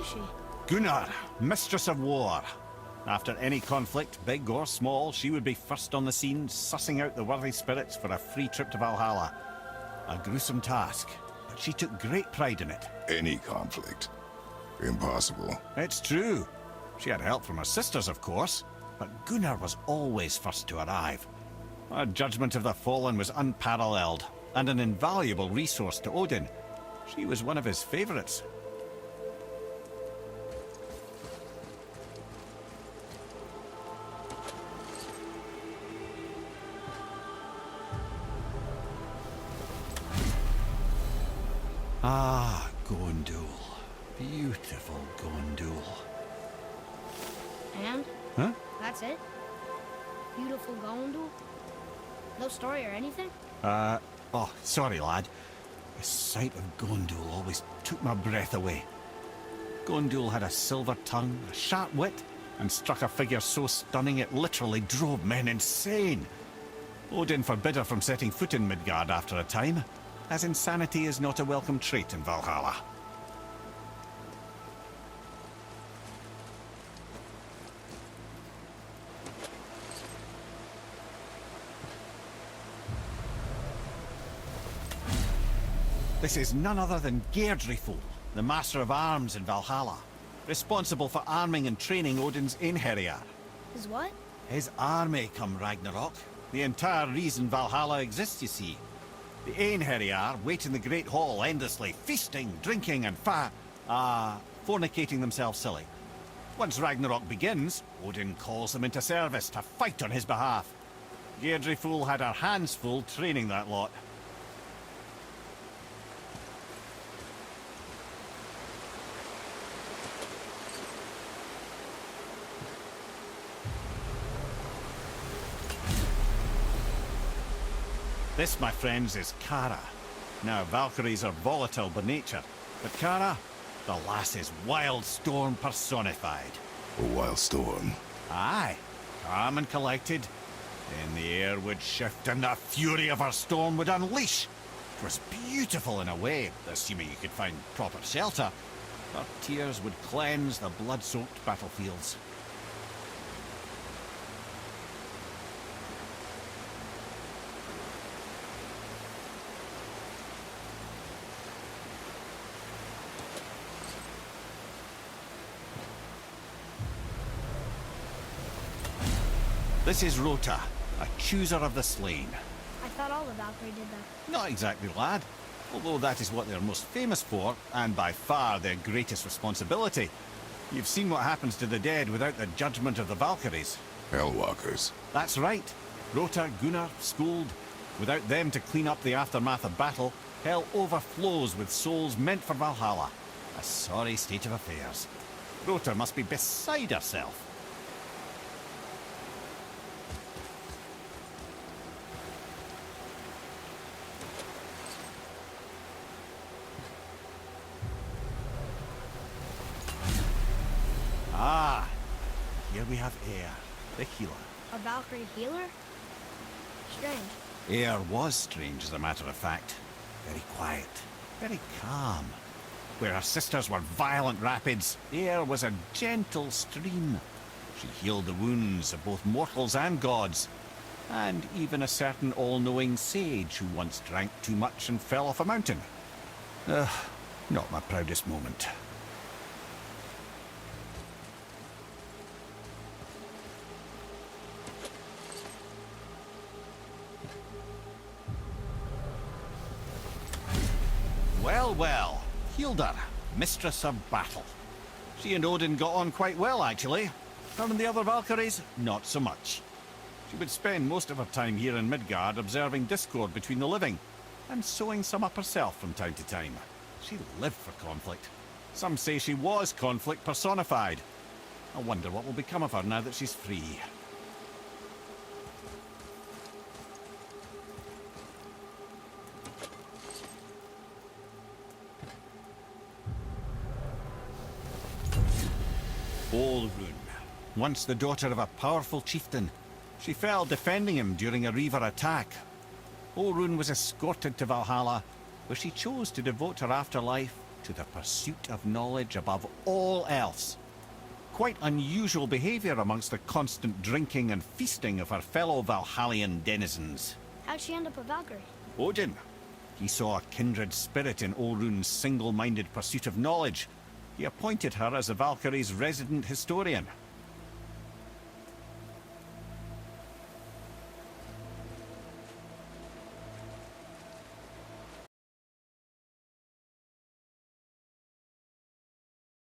is she? Gunnar, Mistress of War. After any conflict, big or small, she would be first on the scene, sussing out the worthy spirits for a free trip to Valhalla. A gruesome task, but she took great pride in it. Any conflict. Impossible. It's true. She had help from her sisters, of course, but Gunnar was always first to arrive. Her judgment of the fallen was unparalleled, and an invaluable resource to Odin. She was one of his favorites. Ah, Gondul. Beautiful Gondul. And? Huh? That's it? Beautiful Gondul? No story or anything? Oh, sorry, lad. The sight of Gondul always took my breath away. Gondul had a silver tongue, a sharp wit, and struck a figure so stunning it literally drove men insane. Odin forbid her from setting foot in Midgard after a time, as insanity is not a welcome trait in Valhalla. This is none other than Geirdriful, the Master of Arms in Valhalla, responsible for arming and training Odin's Einherjar. Is what? His army come Ragnarok. The entire reason Valhalla exists, you see. The Einherjar wait in the Great Hall endlessly, feasting, drinking, and fornicating themselves silly. Once Ragnarok begins, Odin calls them into service to fight on his behalf. Geirdriful had her hands full training that lot. This, my friends, is Kara. Now, Valkyries are volatile by nature, but Kara, the lass is wild storm personified. A wild storm. Aye, calm and collected. Then the air would shift and the fury of her storm would unleash. It was beautiful in a way, assuming you could find proper shelter. Her tears would cleanse the blood-soaked battlefields. This is Rota, a chooser of the slain. I thought all the Valkyrie did that. Not exactly, lad. Although that is what they're most famous for, and by far their greatest responsibility. You've seen what happens to the dead without the judgment of the Valkyries. Hellwalkers. That's right. Rota, Gunnar, Skuld. Without them to clean up the aftermath of battle, hell overflows with souls meant for Valhalla. A sorry state of affairs. Rota must be beside herself. Ah, here we have Eir, the healer. A Valkyrie healer? Strange. Eir was strange, as a matter of fact. Very quiet, very calm. Where her sisters were violent rapids, Eir was a gentle stream. She healed the wounds of both mortals and gods, and even a certain all-knowing sage who once drank too much and fell off a mountain. Not my proudest moment. Well, well, Hildr, Mistress of Battle. She and Odin got on quite well, actually. Her and the other Valkyries, not so much. She would spend most of her time here in Midgard observing discord between the living, and sewing some up herself from time to time. She lived for conflict. Some say she was conflict personified. I wonder what will become of her now that she's free. Olrun, once the daughter of a powerful chieftain. She fell defending him during a Reaver attack. Olrun was escorted to Valhalla, where she chose to devote her afterlife to the pursuit of knowledge above all else. Quite unusual behaviour amongst the constant drinking and feasting of her fellow Valhallian denizens. How'd she end up a Valkyrie? Odin. He saw a kindred spirit in Olrun's single-minded pursuit of knowledge. He appointed her as the Valkyrie's resident historian.